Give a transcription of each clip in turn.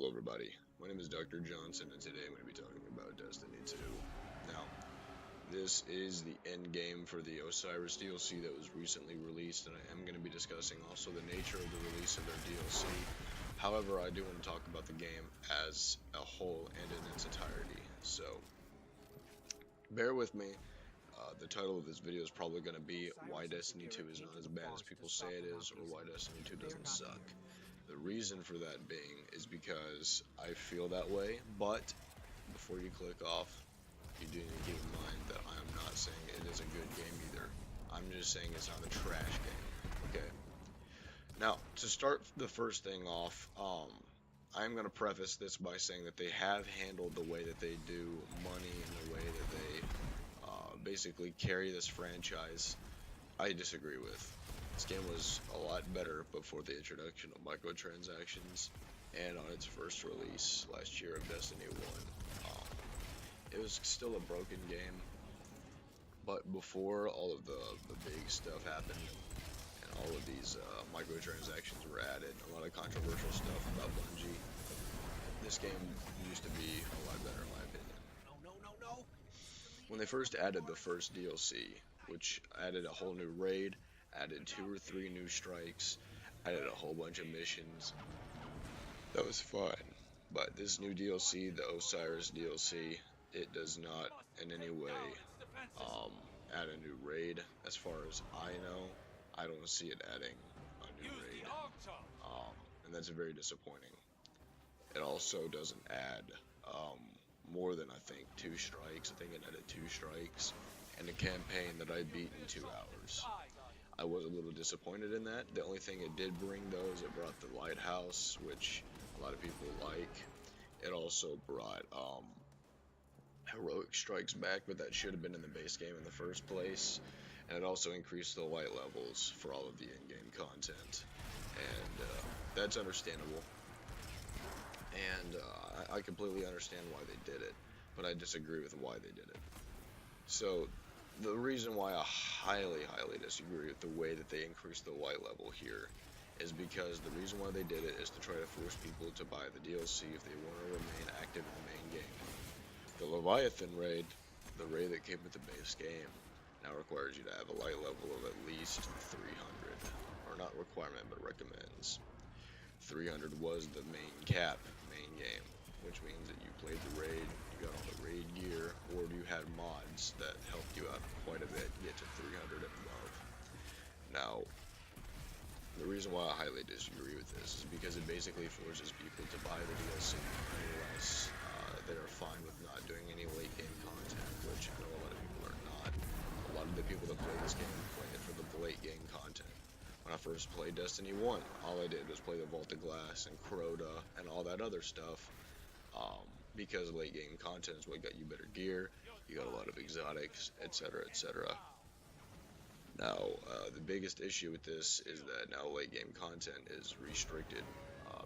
Hello everybody, my name is Dr. Johnson and today I'm going to be talking about Destiny 2. Now, this is the end game for the Osiris DLC that was recently released, and I am going to be discussing also the nature of the release of their DLC. However, I do want to talk about the game as a whole and in its entirety, so bear with me. The title of this video is probably going to be Why Destiny 2 is not as bad as people say it is, or Why Destiny 2 doesn't suck. The reason for that being is because I feel that way, but before you click off, you do need to keep in mind that I am not saying it is a good game either. I'm just saying it's not a trash game, okay? Now, to start the first thing off, I'm going to preface this by saying that they have handled the way that they do money and the way that they basically carry this franchise, I disagree with. This game was a lot better before the introduction of microtransactions and on its first release last year of Destiny 1. It was still a broken game, but before all of the big stuff happened and all of these microtransactions were added, a lot of controversial stuff about Bungie, this game used to be a lot better in my opinion. No. When they first added the first DLC, which added a whole new raid, added 2 or 3 new strikes, added a whole bunch of missions, that was fine. But this new DLC, the Osiris DLC, it does not in any way add a new raid. As far as I know, I don't see it adding a new raid, and that's very disappointing. It also doesn't add more than, I think, 2 strikes. I think it added 2 strikes and a campaign that I beat in 2 hours. I was a little disappointed in that. The only thing it did bring, though, is it brought the lighthouse, which a lot of people like. It also brought heroic strikes back, but that should have been in the base game in the first place. And it also increased the light levels for all of the in-game content, and that's understandable. And I completely understand why they did it, but I disagree with why they did it. So the reason why I highly disagree with the way that they increased the light level here is because the reason why they did it is to try to force people to buy the DLC if they want to remain active in the main game. The Leviathan raid, the raid that came with the base game, now requires you to have a light level of at least 300, or not requirement, but recommends. 300 was the main cap, main game, which means that you played the raid, you got all the raid gear, or you had mods that helped you out quite a bit, get to 300 and above. Now, the reason why I highly disagree with this is because it basically forces people to buy the DLC unless they are fine with not doing any late game content, which I know a lot of people are not. A lot of the people that play this game play it for the late game content. When I first played Destiny 1, all I did was play the Vault of Glass and Crota and all that other stuff, because late game content is what got you better gear, you got a lot of exotics, etc, etc. Now, the biggest issue with this is that now late game content is restricted.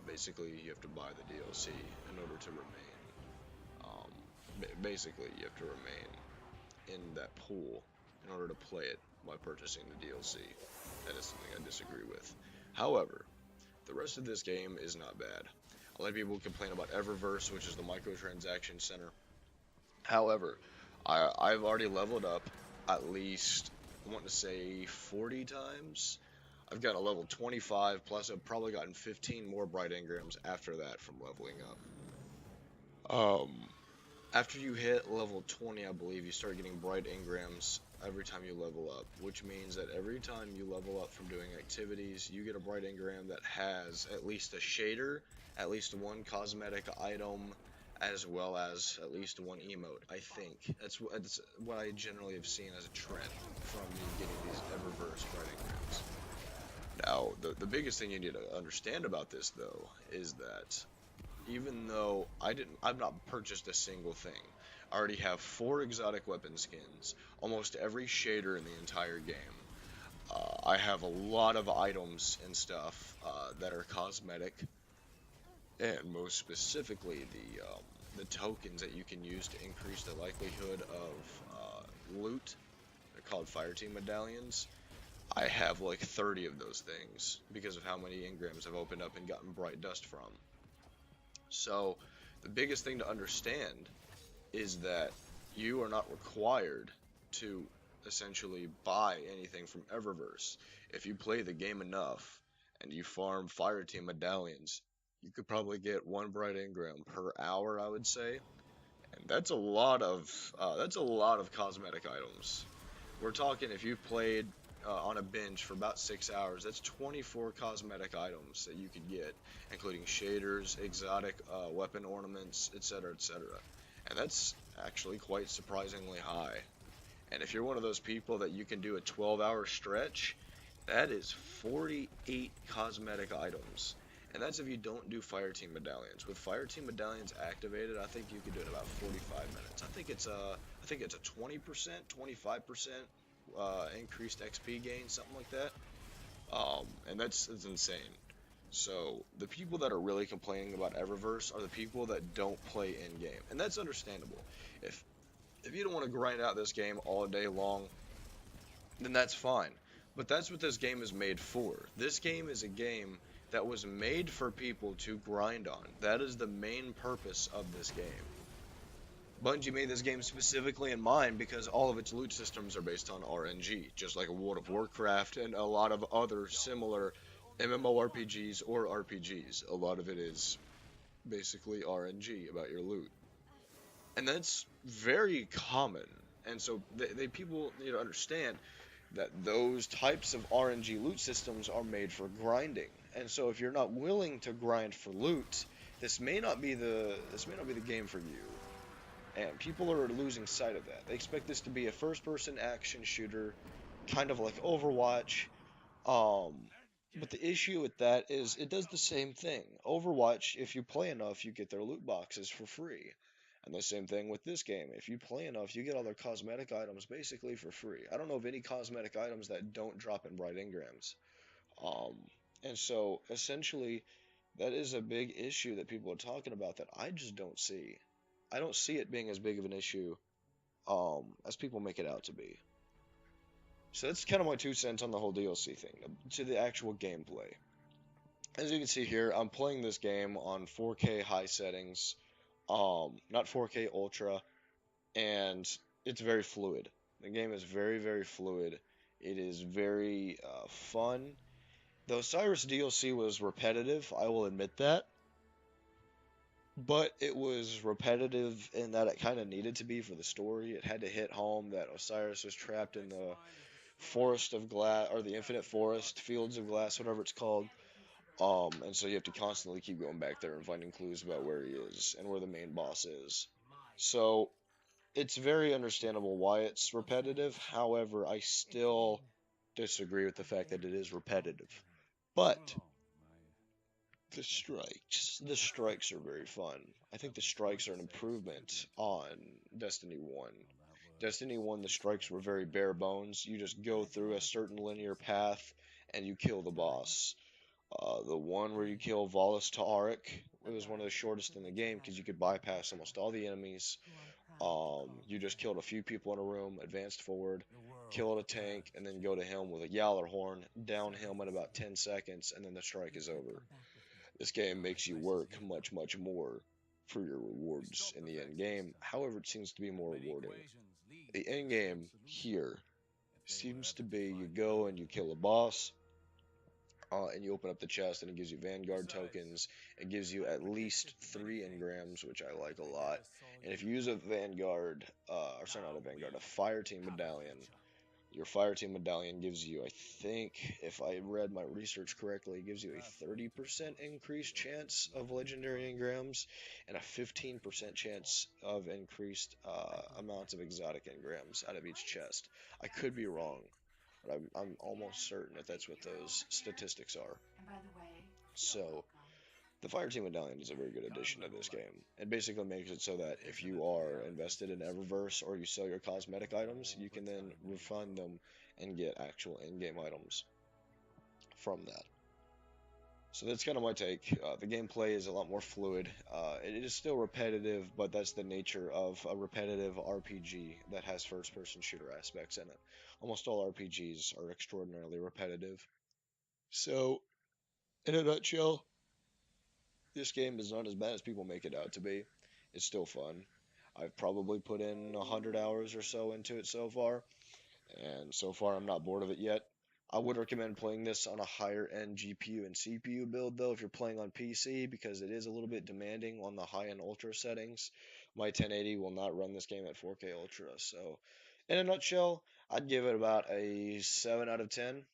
Basically, you have to buy the DLC in order to remain. Basically, you have to remain in that pool in order to play it by purchasing the DLC. That is something I disagree with. However, the rest of this game is not bad. A lot of people complain about Eververse, which is the microtransaction center. However, I've already leveled up at least, I want to say, 40 times. I've got a level 25, plus I've probably gotten 15 more bright engrams after that from leveling up. After you hit level 20, I believe, you start getting bright engrams every time you level up, which means that every time you level up from doing activities, you get a bright engram that has at least a shader, at least one cosmetic item, as well as at least one emote. I think that's what I generally have seen as a trend from me getting these Eververse bright engrams. Now, the biggest thing you need to understand about this, though, is that even though I've not purchased a single thing. I already have 4 exotic weapon skins, almost every shader in the entire game. I have a lot of items and stuff that are cosmetic, and most specifically the tokens that you can use to increase the likelihood of loot. They're called Fire Team medallions. I have like 30 of those things because of how many engrams I've opened up and gotten bright dust from. So the biggest thing to understand is that you are not required to essentially buy anything from Eververse. If you play the game enough and you farm Fireteam medallions, you could probably get one bright engram per hour, I would say, and that's a lot of cosmetic items. We're talking if you played on a bench for about 6 hours, that's 24 cosmetic items that you could get, including shaders, exotic weapon ornaments, etc., etc. And that's actually quite surprisingly high. And if you're one of those people that you can do a 12-hour stretch, that is 48 cosmetic items. And that's if you don't do Fireteam medallions. With Fireteam medallions activated, I think you can do it in about 45 minutes. I think it's a 20%, 25% increased XP gain, something like that. And that's insane. So the people that are really complaining about Eververse are the people that don't play in game, and that's understandable. If if you don't want to grind out this game all day long, then that's fine. But that's what this game is made for. This game is a game that was made for people to grind on. That is the main purpose of this game. Bungie made this game specifically in mind because all of its loot systems are based on RNG, just like World of Warcraft and a lot of other similar MMORPGs or RPGs. A lot of it is basically RNG about your loot. And that's very common. And so people need to understand that those types of RNG loot systems are made for grinding. And so if you're not willing to grind for loot, this may not be the game for you. And people are losing sight of that. They expect this to be a first-person action shooter, kind of like Overwatch. Um, but the issue with that is it does the same thing. Overwatch, if you play enough, you get their loot boxes for free. And the same thing with this game. If you play enough, you get all their cosmetic items basically for free. I don't know of any cosmetic items that don't drop in bright engrams. Um, and so essentially, that is a big issue that people are talking about that I just don't see. I don't see it being as big of an issue as people make it out to be. So that's kind of my 2 cents on the whole DLC thing. To the actual gameplay. As you can see here, I'm playing this game on 4K high settings, not 4K ultra, and it's very fluid. The game is very, very fluid. It is very fun. The Osiris DLC was repetitive, I will admit that, but it was repetitive in that it kind of needed to be for the story. It had to hit home that Osiris was trapped in the forest of glass, or the infinite forest, fields of glass, whatever it's called. And so you have to constantly keep going back there and finding clues about where he is and where the main boss is. So it's very understandable why it's repetitive. However, I still disagree with the fact that it is repetitive. But the strikes are very fun. I think the strikes are an improvement on Destiny 1. Destiny 1, the strikes were very bare bones. You just go through a certain linear path and you kill the boss. The one where you kill Volus Ta'arik, it was one of the shortest in the game because you could bypass almost all the enemies. You just killed a few people in a room, advanced forward, killed a tank, and then go to him with a Yowler horn, down him in about 10 seconds, and then the strike is over. This game makes you work much, much more for your rewards in the end game. However, it seems to be more rewarding. The end game here seems to be you go and you kill a boss, and you open up the chest and it gives you Vanguard tokens. It gives you at least 3 engrams, which I like a lot. And if you use a Vanguard, or sorry, not a Vanguard, a Fire Team medallion, your Fire Team medallion gives you, I think, if I read my research correctly, it gives you a 30% increased chance of legendary engrams and a 15% chance of increased amounts of exotic engrams out of each chest. I could be wrong, but I'm almost certain that that's what those statistics are. So, the Fire Team Medallion is a very good addition to this game. It basically makes it so that if you are invested in Eververse or you sell your cosmetic items, you can then refund them and get actual in-game items from that. So that's kind of my take. The gameplay is a lot more fluid. It is still repetitive, but that's the nature of a repetitive RPG that has first-person shooter aspects in it. Almost all RPGs are extraordinarily repetitive. So, in a nutshell, This game is not as bad as people make it out to be. It's still fun. I've probably put in 100 hours or so into it so far, and so far I'm not bored of it yet. I would recommend playing this on a higher end GPU and CPU build though if you're playing on PC because it is a little bit demanding on the high end ultra settings. My 1080 will not run this game at 4K ultra, so in a nutshell, I'd give it about a 7 out of 10.